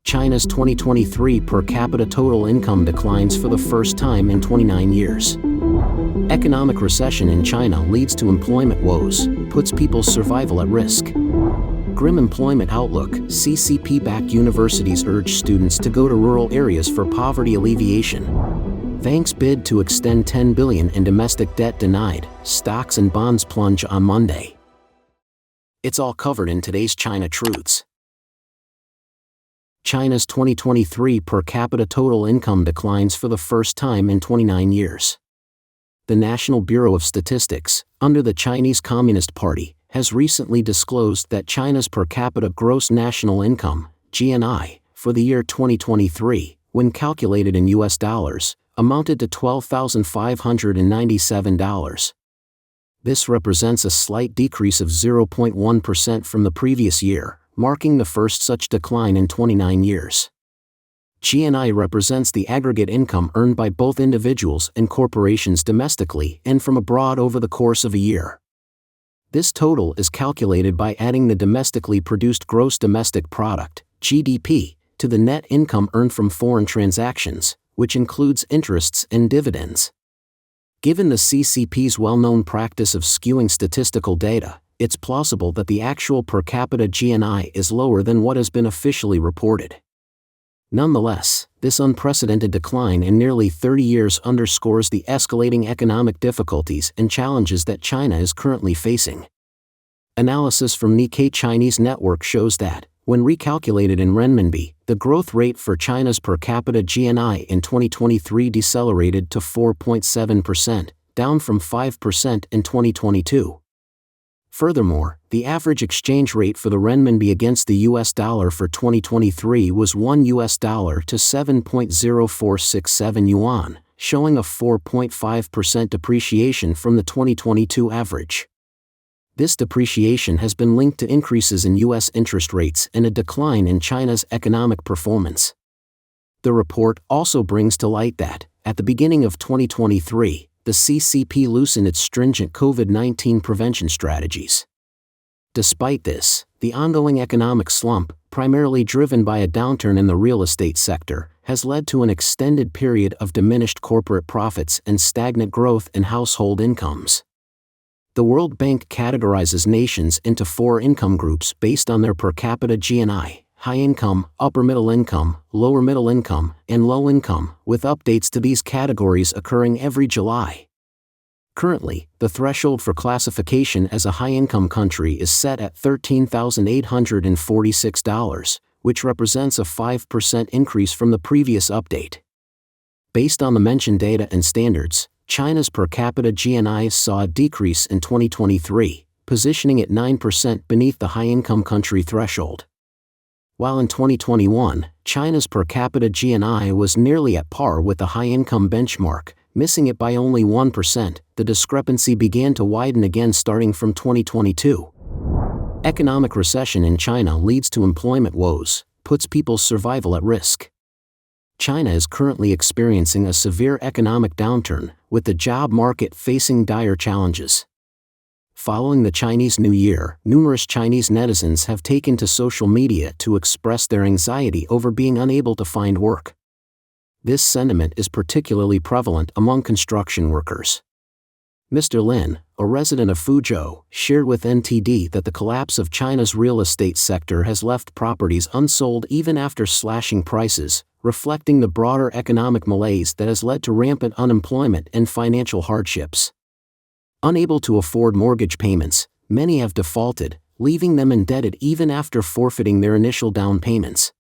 China's 2023 per capita total income declines for the first time in 29 years. Economic recession in China leads to employment woes, puts people's survival at risk. Grim employment outlook. CCP-Backed universities urge students to go to rural areas for poverty alleviation. Vanke's bid to extend $10 billion in domestic debt denied. Stocks and bonds plunge on Monday. It's all covered in today's China Truths. China's 2023 per capita total income declines for the first time in 29 years. The National Bureau of Statistics, under the Chinese Communist Party, has recently disclosed that China's per capita gross national income, GNI, for the year 2023, when calculated in US dollars, amounted to $12,597. This represents a slight decrease of 0.1% from the previous year, marking the first such decline in 29 years. GNI represents the aggregate income earned by both individuals and corporations domestically and from abroad over the course of a year. This total is calculated by adding the domestically produced gross domestic product, GDP, to the net income earned from foreign transactions, which includes interests and dividends. Given the CCP's well-known practice of skewing statistical data, it's plausible that the actual per capita GNI is lower than what has been officially reported. Nonetheless, this unprecedented decline in nearly 30 years underscores the escalating economic difficulties and challenges that China is currently facing. Analysis from Nikkei Chinese Network shows that, when recalculated in renminbi, the growth rate for China's per capita GNI in 2023 decelerated to 4.7%, down from 5% in 2022. Furthermore, the average exchange rate for the renminbi against the US dollar for 2023 was $1 to 7.0467 yuan, showing a 4.5% depreciation from the 2022 average. This depreciation has been linked to increases in US interest rates and a decline in China's economic performance. The report also brings to light that, at the beginning of 2023, the CCP loosened its stringent COVID-19 prevention strategies. Despite this, the ongoing economic slump, primarily driven by a downturn in the real estate sector, has led to an extended period of diminished corporate profits and stagnant growth in household incomes. The World Bank categorizes nations into 4 income groups based on their per capita GNI: high income, upper middle income, lower middle income, and low income, with updates to these categories occurring every July. Currently, the threshold for classification as a high-income country is set at $13,846, which represents a 5% increase from the previous update. Based on the mentioned data and standards, China's per capita GNI saw a decrease in 2023, positioning it 9% beneath the high-income country threshold. While in 2021, China's per capita GNI was nearly at par with the high-income benchmark, missing it by only 1%, the discrepancy began to widen again starting from 2022. Economic recession in China leads to employment woes, puts people's survival at risk. China is currently experiencing a severe economic downturn, with the job market facing dire challenges. Following the Chinese New Year, numerous Chinese netizens have taken to social media to express their anxiety over being unable to find work. This sentiment is particularly prevalent among construction workers. Mr. Lin, a resident of Fuzhou, shared with NTD that the collapse of China's real estate sector has left properties unsold even after slashing prices, reflecting the broader economic malaise that has led to rampant unemployment and financial hardships. Unable to afford mortgage payments, many have defaulted, leaving them indebted even after forfeiting their initial down payments.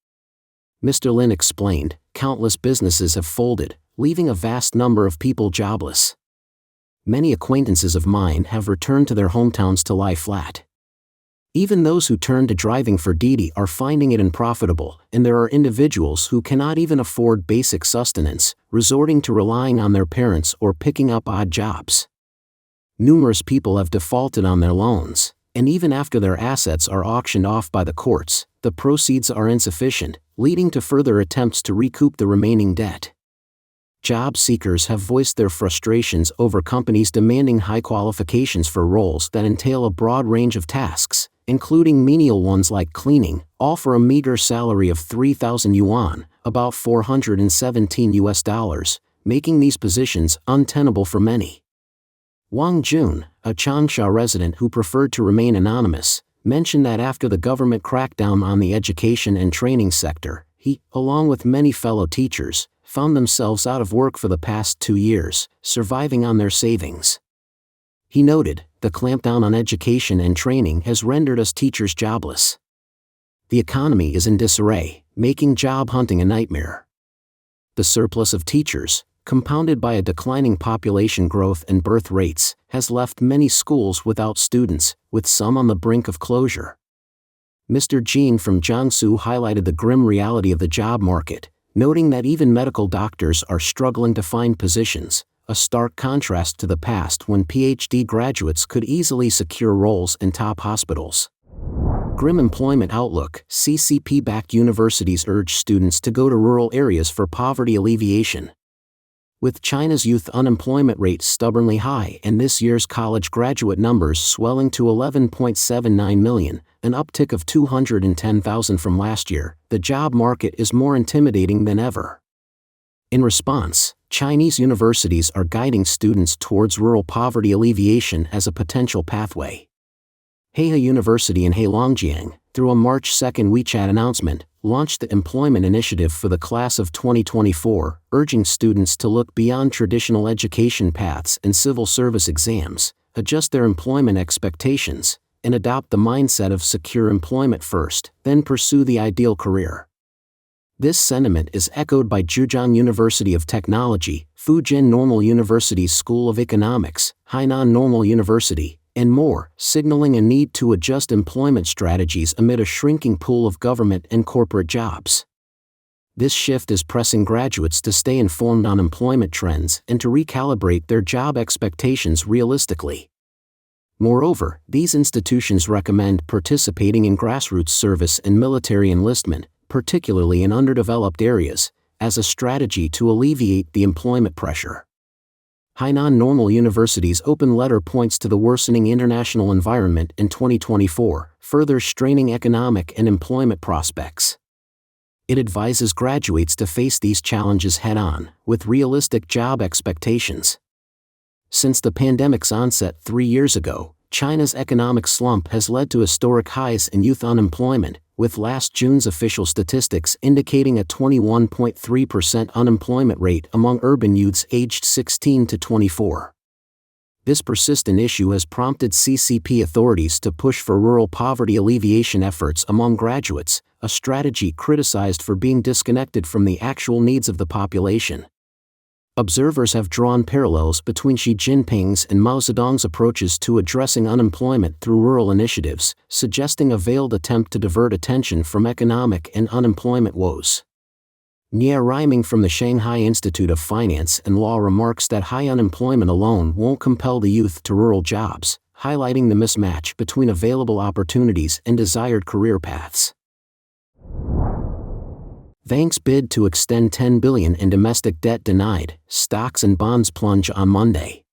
Mr. Lin explained, countless businesses have folded, leaving a vast number of people jobless. Many acquaintances of mine have returned to their hometowns to lie flat. Even those who turn to driving for Didi are finding it unprofitable, and there are individuals who cannot even afford basic sustenance, resorting to relying on their parents or picking up odd jobs. Numerous people have defaulted on their loans, and even after their assets are auctioned off by the courts, the proceeds are insufficient, leading to further attempts to recoup the remaining debt. Job seekers have voiced their frustrations over companies demanding high qualifications for roles that entail a broad range of tasks, including menial ones like cleaning, all for a meager salary of 3,000 yuan, about $417, making these positions untenable for many. Wang Jun, a Changsha resident who preferred to remain anonymous, mentioned that after the government crackdown on the education and training sector, he, along with many fellow teachers, found themselves out of work for the past 2 years, surviving on their savings. He noted, "The clampdown on education and training has rendered us teachers jobless. The economy is in disarray, making job hunting a nightmare. The surplus of teachers, compounded by a declining population growth and birth rates, has left many schools without students, with some on the brink of closure." Mr. Jin from Jiangsu highlighted the grim reality of the job market, noting that even medical doctors are struggling to find positions, a stark contrast to the past when PhD graduates could easily secure roles in top hospitals. Grim employment outlook: CCP-Backed universities urge students to go to rural areas for poverty alleviation. With China's youth unemployment rate stubbornly high and this year's college graduate numbers swelling to 11.79 million, an uptick of 210,000 from last year, the job market is more intimidating than ever. In response, Chinese universities are guiding students towards rural poverty alleviation as a potential pathway. Heihe University in Heilongjiang, through a March 2 WeChat announcement, launched the employment initiative for the class of 2024, urging students to look beyond traditional education paths and civil service exams, adjust their employment expectations, and adopt the mindset of secure employment first, then pursue the ideal career. This sentiment is echoed by Zhejiang University of Technology, Fujian Normal University's School of Economics, Hainan Normal University, and more, signaling a need to adjust employment strategies amid a shrinking pool of government and corporate jobs. This shift is pressing graduates to stay informed on employment trends and to recalibrate their job expectations realistically. Moreover, these institutions recommend participating in grassroots service and military enlistment, particularly in underdeveloped areas, as a strategy to alleviate the employment pressure. Hainan Normal University's open letter points to the worsening international environment in 2024, further straining economic and employment prospects. It advises graduates to face these challenges head-on, with realistic job expectations. Since the pandemic's onset 3 years ago, China's economic slump has led to historic highs in youth unemployment, with last June's official statistics indicating a 21.3% unemployment rate among urban youths aged 16 to 24. This persistent issue has prompted CCP authorities to push for rural poverty alleviation efforts among graduates, a strategy criticized for being disconnected from the actual needs of the population. Observers have drawn parallels between Xi Jinping's and Mao Zedong's approaches to addressing unemployment through rural initiatives, suggesting a veiled attempt to divert attention from economic and unemployment woes. Nia Riming from the Shanghai Institute of Finance and Law remarks that high unemployment alone won't compel the youth to rural jobs, highlighting the mismatch between available opportunities and desired career paths. Vanke's bid to extend $10 billion in domestic debt denied, stocks and bonds plunge on Monday.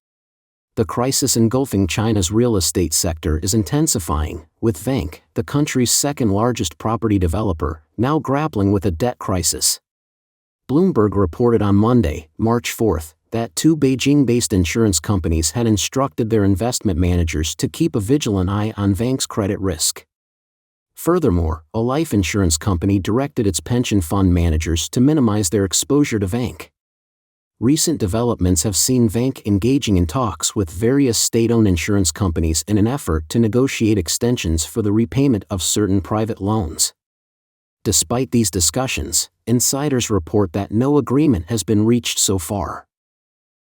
The crisis engulfing China's real estate sector is intensifying, with Vanke, the country's second-largest property developer, now grappling with a debt crisis. Bloomberg reported on Monday, March 4, that 2 Beijing-based insurance companies had instructed their investment managers to keep a vigilant eye on Vanke's credit risk. Furthermore, a life insurance company directed its pension fund managers to minimize their exposure to Vanke. Recent developments have seen Vanke engaging in talks with various state-owned insurance companies in an effort to negotiate extensions for the repayment of certain private loans. Despite these discussions, insiders report that no agreement has been reached so far.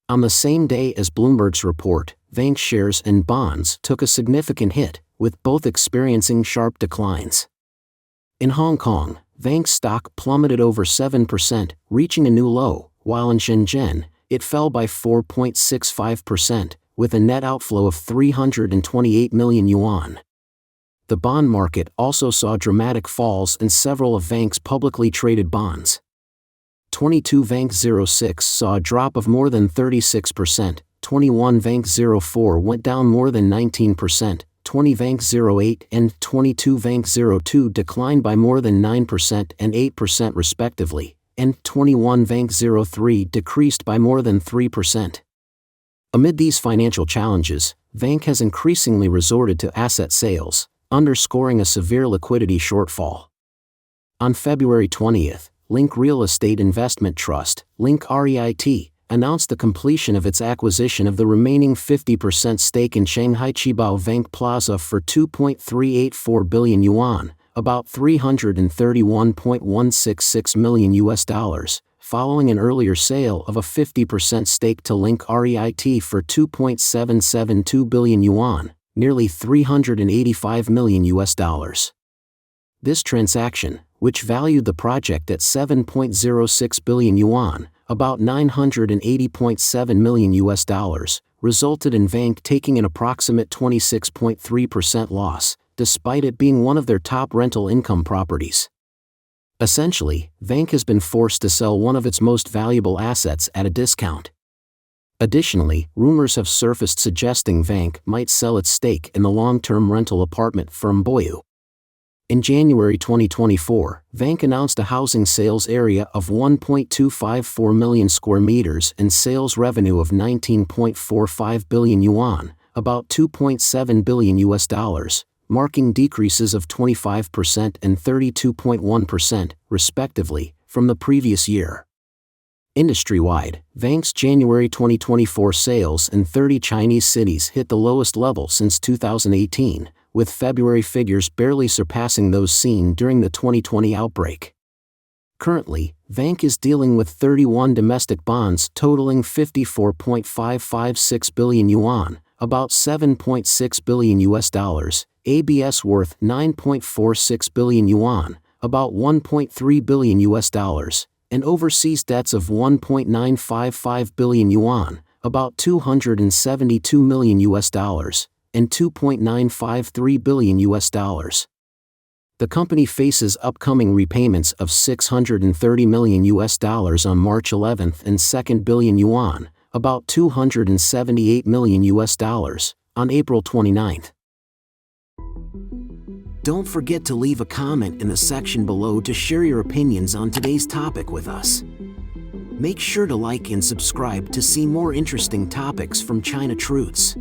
On the same day as Bloomberg's report, Vanke shares and bonds took a significant hit, with both experiencing sharp declines. In Hong Kong, Vanke's stock plummeted over 7%, reaching a new low, while in Shenzhen, it fell by 4.65%, with a net outflow of 328 million yuan. The bond market also saw dramatic falls in several of Vanke's publicly traded bonds. 22 Vanke 06 saw a drop of more than 36%, 21 Vanke 04 went down more than 19%, 20 Vanke 08 and 22 Vanke 02 declined by more than 9% and 8% respectively, and 21 Vanke 03 decreased by more than 3%. Amid these financial challenges, Vanke has increasingly resorted to asset sales, underscoring a severe liquidity shortfall. On February 20, Link Real Estate Investment Trust, Link REIT, announced the completion of its acquisition of the remaining 50% stake in Shanghai Qibao Vanke Plaza for 2.384 billion yuan, about $331.166 million, following an earlier sale of a 50% stake to Link REIT for 2.772 billion yuan, nearly $385 million. This transaction, which valued the project at 7.06 billion yuan, about $980.7 million, resulted in Vanke taking an approximate 26.3% loss, despite it being one of their top rental income properties. Essentially, Vanke has been forced to sell one of its most valuable assets at a discount. Additionally, rumors have surfaced suggesting Vanke might sell its stake in the long-term rental apartment firm Woes. In January 2024, Vanke announced a housing sales area of 1.254 million square meters and sales revenue of 19.45 billion yuan, about $2.7 billion, marking decreases of 25% and 32.1%, respectively, from the previous year. Industry-wide, Vanke's January 2024 sales in 30 Chinese cities hit the lowest level since 2018, with February figures barely surpassing those seen during the 2020 outbreak. Currently, Vanke is dealing with 31 domestic bonds totaling 54.556 billion yuan, about $7.6 billion, ABS worth 9.46 billion yuan, about $1.3 billion, and overseas debts of 1.955 billion yuan, about $272 million, and $2.953 billion. The company faces upcoming repayments of $630 million on March 11 and 2 billion yuan, about $278 million on April 29. Don't forget to leave a comment in the section below to share your opinions on today's topic with us. Make sure to like and subscribe to see more interesting topics from China Truths.